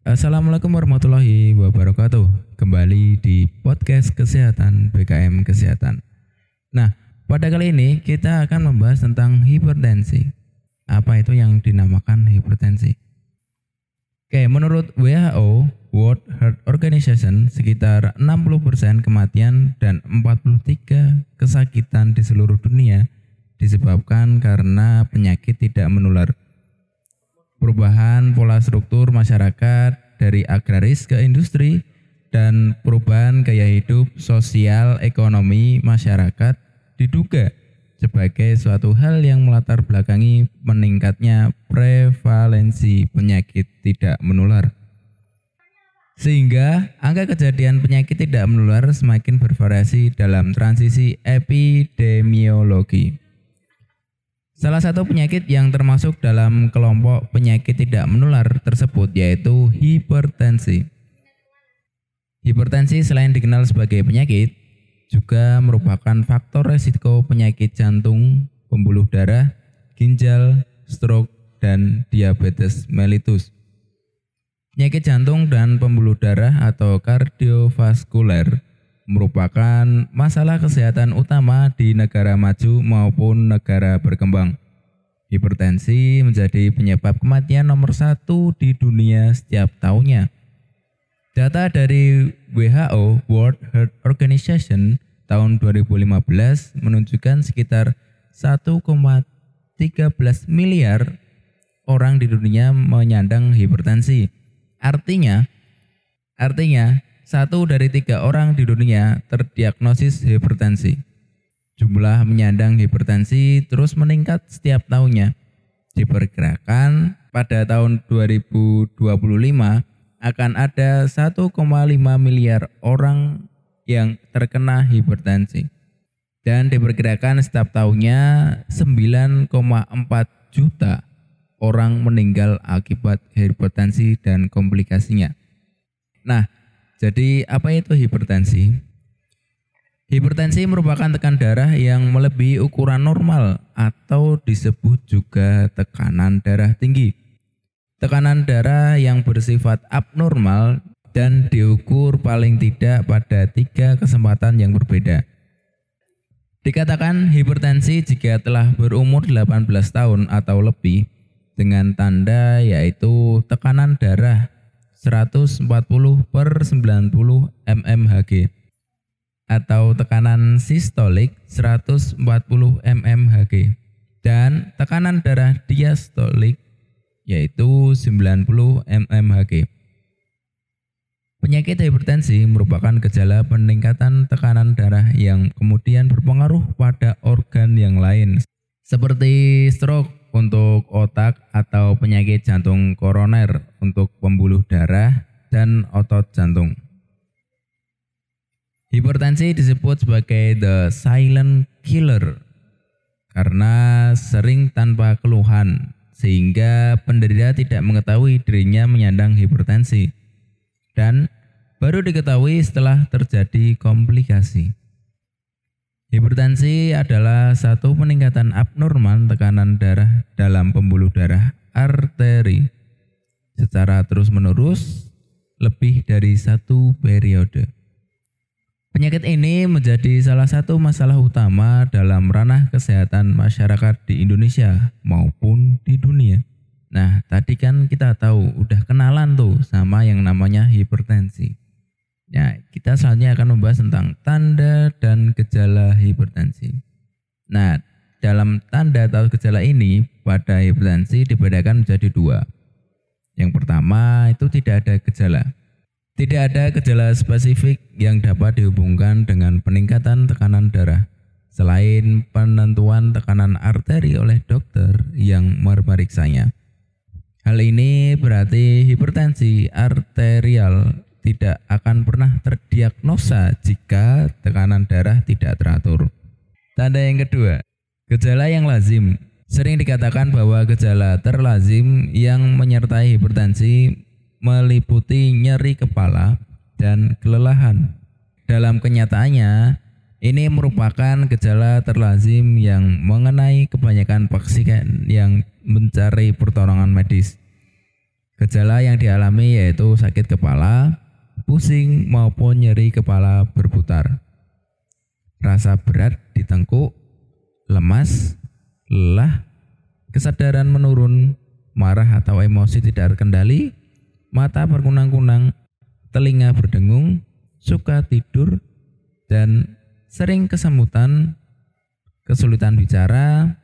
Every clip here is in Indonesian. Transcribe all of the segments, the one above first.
Assalamualaikum warahmatullahi wabarakatuh. Kembali di podcast kesehatan BKM Kesehatan. Nah, pada kali ini kita akan membahas tentang hipertensi. Apa itu yang dinamakan hipertensi? Oke, menurut WHO, World Health Organization, sekitar 60% kematian dan 43 kesakitan di seluruh dunia disebabkan karena penyakit tidak menular. Perubahan pola struktur masyarakat dari agraris ke industri dan perubahan gaya hidup sosial ekonomi masyarakat diduga sebagai suatu hal yang melatar belakangi meningkatnya prevalensi penyakit tidak menular. Sehingga angka kejadian penyakit tidak menular semakin bervariasi dalam transisi epidemiologi. Salah satu penyakit yang termasuk dalam kelompok penyakit tidak menular tersebut yaitu hipertensi. Hipertensi selain dikenal sebagai penyakit, juga merupakan faktor resiko penyakit jantung, pembuluh darah, ginjal, stroke, dan diabetes mellitus. Penyakit jantung dan pembuluh darah atau kardiovaskuler merupakan masalah kesehatan utama di negara maju maupun negara berkembang. Hipertensi menjadi penyebab kematian nomor 1 di dunia setiap tahunnya. Data dari WHO World Health Organization tahun 2015 menunjukkan sekitar 1,13 miliar orang di dunia menyandang hipertensi. Artinya 1 dari 3 orang di dunia terdiagnosis hipertensi. Jumlah penyandang hipertensi terus meningkat setiap tahunnya. Diperkirakan pada tahun 2025 akan ada 1,5 miliar orang yang terkena hipertensi. Dan diperkirakan setiap tahunnya 9,4 juta orang meninggal akibat hipertensi dan komplikasinya. Nah, jadi apa itu hipertensi? Hipertensi merupakan tekanan darah yang melebihi ukuran normal atau disebut juga tekanan darah tinggi. Tekanan darah yang bersifat abnormal dan diukur paling tidak pada 3 kesempatan yang berbeda. Dikatakan hipertensi jika telah berumur 18 tahun atau lebih dengan tanda yaitu tekanan darah 140/90 mmHg atau tekanan sistolik 140 mmHg dan tekanan darah diastolik yaitu 90 mmHg. Penyakit hipertensi merupakan gejala peningkatan tekanan darah yang kemudian berpengaruh pada organ yang lain seperti stroke untuk otak atau penyakit jantung koroner untuk pembuluh darah dan otot jantung. Hipertensi disebut sebagai the silent killer karena sering tanpa keluhan sehingga penderita tidak mengetahui dirinya menyandang hipertensi dan baru diketahui setelah terjadi komplikasi. Hipertensi adalah satu peningkatan abnormal tekanan darah dalam pembuluh darah arteri secara terus-menerus lebih dari 1 periode. Penyakit ini menjadi salah satu masalah utama dalam ranah kesehatan masyarakat di Indonesia maupun di dunia. Nah, tadi kan kita tahu udah kenalan tuh sama yang namanya hipertensi. Ya, kita selanjutnya akan membahas tentang tanda dan gejala hipertensi. Nah, dalam tanda atau gejala ini pada hipertensi dibedakan menjadi 2. Yang pertama itu tidak ada gejala. Tidak ada gejala spesifik yang dapat dihubungkan dengan peningkatan tekanan darah selain penentuan tekanan arteri oleh dokter yang memeriksanya. Hal ini berarti hipertensi arterial tidak akan pernah terdiagnosa jika tekanan darah tidak teratur. Tanda yang kedua, gejala yang lazim. Sering dikatakan bahwa gejala terlazim yang menyertai hipertensi meliputi nyeri kepala dan kelelahan. Dalam kenyataannya, ini merupakan gejala terlazim yang mengenai kebanyakan pasien yang mencari pertolongan medis. Gejala yang dialami yaitu sakit kepala, pusing maupun nyeri kepala berputar, rasa berat di tengkuk, lemas, lelah, kesadaran menurun, marah atau emosi tidak terkendali, mata berkunang-kunang, telinga berdengung, suka tidur, dan sering kesemutan, kesulitan bicara,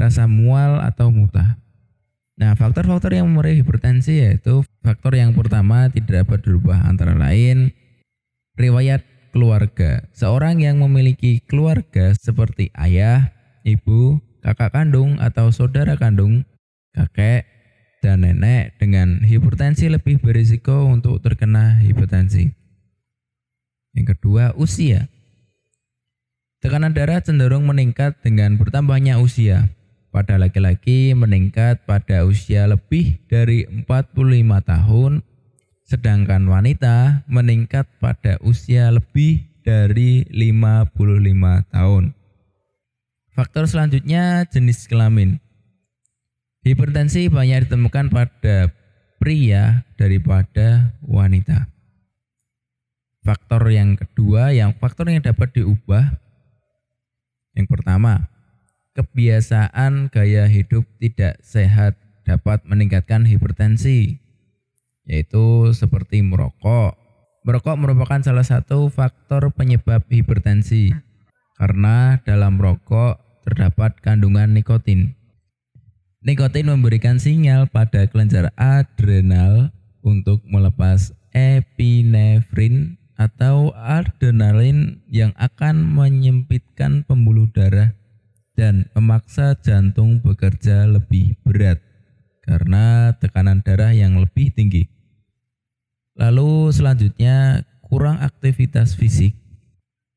rasa mual atau muntah. Nah, faktor-faktor yang memenuhi hipertensi yaitu faktor yang pertama tidak dapat dirubah antara lain riwayat keluarga. Seorang yang memiliki keluarga seperti ayah, ibu, kakak kandung atau saudara kandung, kakek, dan nenek dengan hipertensi lebih berisiko untuk terkena hipertensi. Yang kedua, usia. Tekanan darah cenderung meningkat dengan bertambahnya usia. Pada laki-laki meningkat pada usia lebih dari 45 tahun, sedangkan wanita meningkat pada usia lebih dari 55 tahun. Faktor selanjutnya jenis kelamin. Hipertensi banyak ditemukan pada pria daripada wanita. Faktor yang kedua, faktor yang dapat diubah. Yang pertama, kebiasaan gaya hidup tidak sehat dapat meningkatkan hipertensi, yaitu seperti merokok. Merokok merupakan salah satu faktor penyebab hipertensi karena dalam rokok terdapat kandungan nikotin. Nikotin memberikan sinyal pada kelenjar adrenal untuk melepas epinefrin atau adrenalin yang akan menyempitkan pembuluh darah dan memaksa jantung bekerja lebih berat karena tekanan darah yang lebih tinggi. Lalu selanjutnya, kurang aktivitas fisik.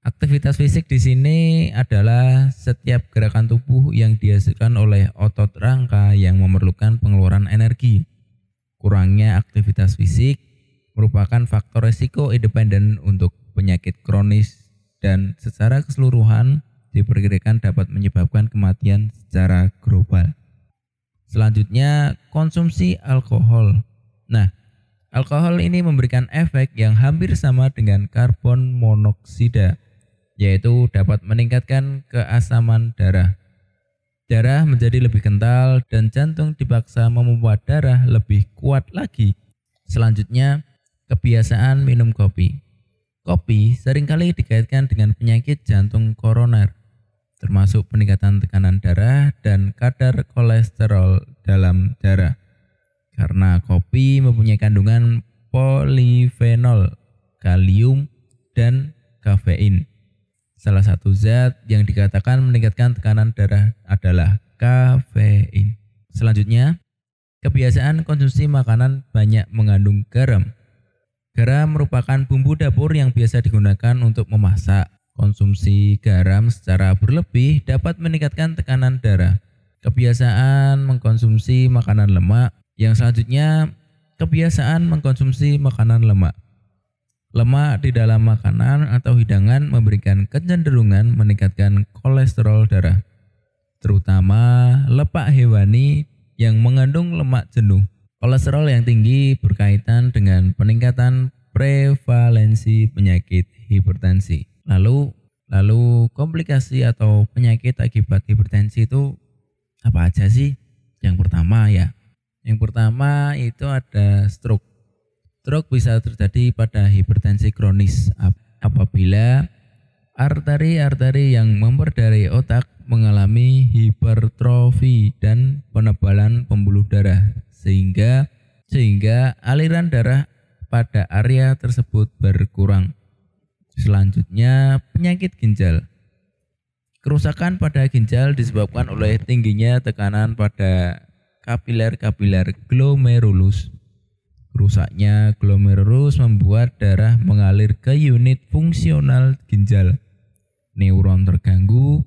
Aktivitas fisik di sini adalah setiap gerakan tubuh yang dihasilkan oleh otot rangka yang memerlukan pengeluaran energi. Kurangnya aktivitas fisik merupakan faktor risiko independen untuk penyakit kronis dan secara keseluruhan diperkirakan dapat menyebabkan kematian secara global. Selanjutnya, konsumsi alkohol. Nah, alkohol ini memberikan efek yang hampir sama dengan karbon monoksida, yaitu dapat meningkatkan keasaman darah. Darah menjadi lebih kental dan jantung dipaksa memompa darah lebih kuat lagi. Selanjutnya, kebiasaan minum kopi. Kopi seringkali dikaitkan dengan penyakit jantung koroner, termasuk peningkatan tekanan darah dan kadar kolesterol dalam darah. Karena kopi mempunyai kandungan polifenol, kalium, dan kafein. Salah satu zat yang dikatakan meningkatkan tekanan darah adalah kafein. Selanjutnya, kebiasaan konsumsi makanan banyak mengandung garam. Garam merupakan bumbu dapur yang biasa digunakan untuk memasak. Konsumsi garam secara berlebih dapat meningkatkan tekanan darah. Kebiasaan mengkonsumsi makanan lemak. Yang selanjutnya, kebiasaan mengkonsumsi makanan lemak. Lemak di dalam makanan atau hidangan memberikan kecenderungan meningkatkan kolesterol darah, terutama lemak hewani yang mengandung lemak jenuh. Kolesterol yang tinggi berkaitan dengan peningkatan prevalensi penyakit hipertensi. Lalu komplikasi atau penyakit akibat hipertensi itu apa aja sih? Yang pertama itu ada stroke. Stroke bisa terjadi pada hipertensi kronis apabila arteri-arteri yang memperdarai otak mengalami hipertrofi dan penebalan pembuluh darah sehingga aliran darah pada area tersebut berkurang. Selanjutnya, penyakit ginjal. Kerusakan pada ginjal disebabkan oleh tingginya tekanan pada kapiler-kapiler glomerulus. Rusaknya glomerulus membuat darah mengalir ke unit fungsional ginjal. Neuron terganggu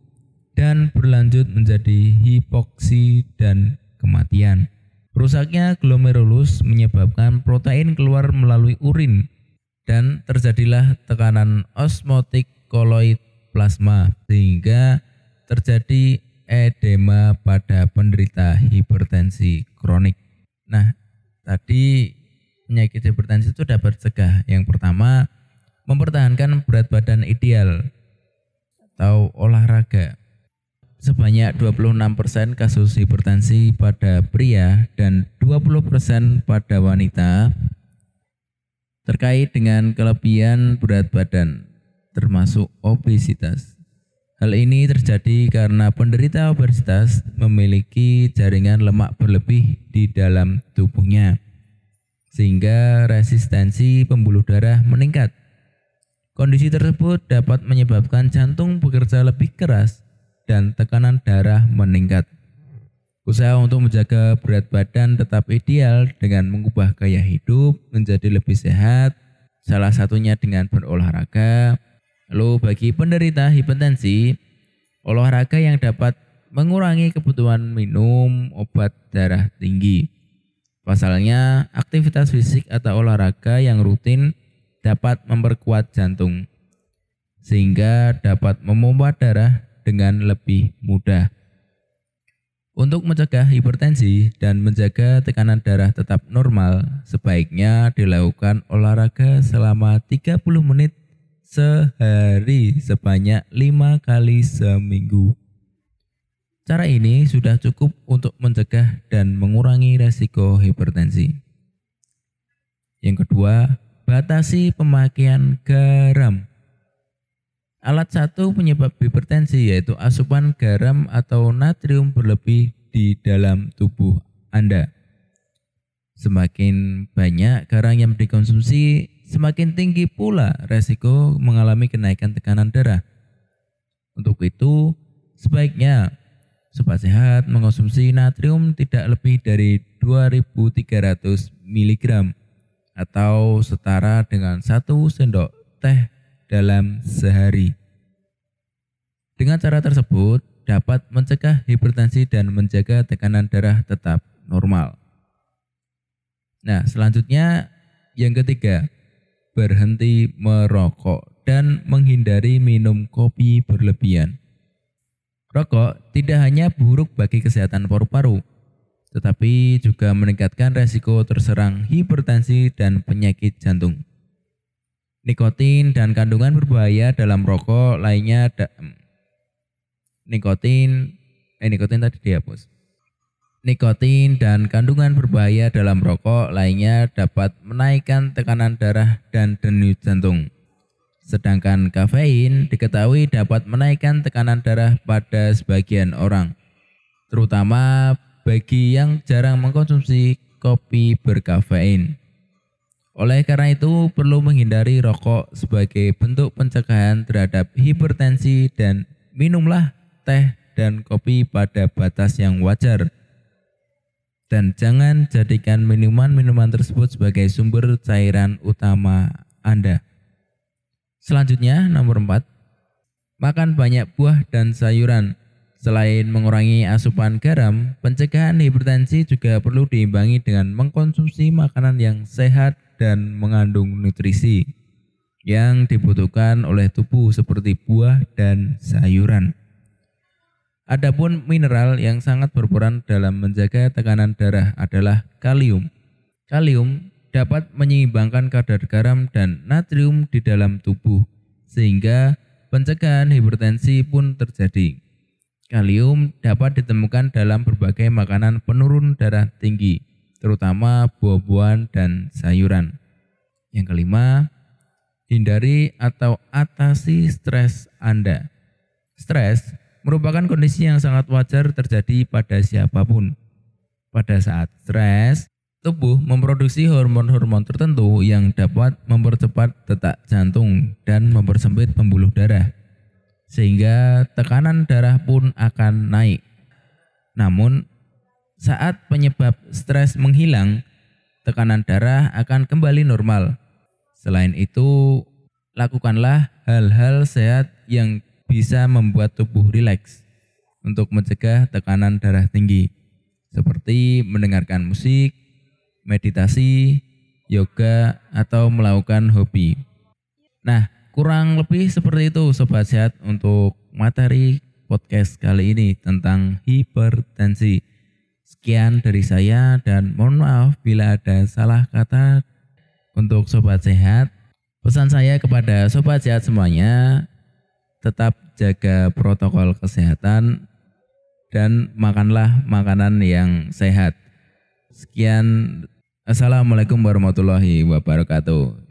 dan berlanjut menjadi hipoksi dan kematian. Rusaknya glomerulus menyebabkan protein keluar melalui urin dan terjadilah tekanan osmotik koloid plasma sehingga terjadi edema pada penderita hipertensi kronik. Nah, Tadi penyakit hipertensi itu dapat dicegah. Yang pertama, mempertahankan berat badan ideal atau olahraga. Sebanyak 26% kasus hipertensi pada pria dan 20% pada wanita terkait dengan kelebihan berat badan, termasuk obesitas. Hal ini terjadi karena penderita obesitas memiliki jaringan lemak berlebih di dalam tubuhnya, sehingga resistensi pembuluh darah meningkat. Kondisi tersebut dapat menyebabkan jantung bekerja lebih keras dan tekanan darah meningkat. Usaha untuk menjaga berat badan tetap ideal dengan mengubah gaya hidup menjadi lebih sehat, salah satunya dengan berolahraga. Lalu bagi penderita hipertensi, olahraga yang dapat mengurangi kebutuhan minum obat darah tinggi. Pasalnya, aktivitas fisik atau olahraga yang rutin dapat memperkuat jantung, sehingga dapat memompa darah dengan lebih mudah. Untuk mencegah hipertensi dan menjaga tekanan darah tetap normal, sebaiknya dilakukan olahraga selama 30 menit sehari sebanyak 5 kali seminggu. Cara ini sudah cukup untuk mencegah dan mengurangi resiko hipertensi. Yang kedua, batasi pemakaian garam. Alat satu penyebab hipertensi yaitu asupan garam atau natrium berlebih di dalam tubuh Anda. Semakin banyak garam yang dikonsumsi, semakin tinggi pula resiko mengalami kenaikan tekanan darah. Untuk itu, sebaiknya sobat sehat mengonsumsi natrium tidak lebih dari 2.300 mg atau setara dengan 1 sendok teh dalam sehari. Dengan cara tersebut dapat mencegah hipertensi dan menjaga tekanan darah tetap normal. Nah, selanjutnya yang ketiga, berhenti merokok dan menghindari minum kopi berlebihan. Rokok tidak hanya buruk bagi kesehatan paru-paru, tetapi juga meningkatkan resiko terserang hipertensi dan penyakit jantung. Nikotin dan kandungan berbahaya dalam rokok lainnya Nikotin tadi dihapus. Nikotin dan kandungan berbahaya dalam rokok lainnya dapat menaikkan tekanan darah dan denyut jantung. Sedangkan kafein diketahui dapat menaikkan tekanan darah pada sebagian orang, terutama bagi yang jarang mengkonsumsi kopi berkafein. Oleh karena itu, perlu menghindari rokok sebagai bentuk pencegahan terhadap hipertensi dan minumlah teh dan kopi pada batas yang wajar. Dan jangan jadikan minuman-minuman tersebut sebagai sumber cairan utama Anda. Selanjutnya, nomor 4, makan banyak buah dan sayuran. Selain mengurangi asupan garam, pencegahan hipertensi juga perlu diimbangi dengan mengkonsumsi makanan yang sehat dan mengandung nutrisi yang dibutuhkan oleh tubuh seperti buah dan sayuran. Adapun mineral yang sangat berperan dalam menjaga tekanan darah adalah kalium. Kalium dapat menyeimbangkan kadar garam dan natrium di dalam tubuh, sehingga pencegahan hipertensi pun terjadi. Kalium dapat ditemukan dalam berbagai makanan penurun darah tinggi, terutama buah-buahan dan sayuran. Yang kelima, hindari atau atasi stres Anda. Stres merupakan kondisi yang sangat wajar terjadi pada siapapun. Pada saat stres, tubuh memproduksi hormon-hormon tertentu yang dapat mempercepat detak jantung dan mempersempit pembuluh darah, sehingga tekanan darah pun akan naik. Namun, saat penyebab stres menghilang, tekanan darah akan kembali normal. Selain itu, lakukanlah hal-hal sehat yang bisa membuat tubuh rileks untuk mencegah tekanan darah tinggi, seperti mendengarkan musik, meditasi, yoga, atau melakukan hobi. Nah, kurang lebih seperti itu Sobat Sehat untuk materi podcast kali ini tentang hipertensi. Sekian dari saya dan mohon maaf bila ada salah kata untuk Sobat Sehat. Pesan saya kepada Sobat Sehat semuanya, tetap jaga protokol kesehatan dan makanlah makanan yang sehat. Sekian, Assalamualaikum warahmatullahi wabarakatuh.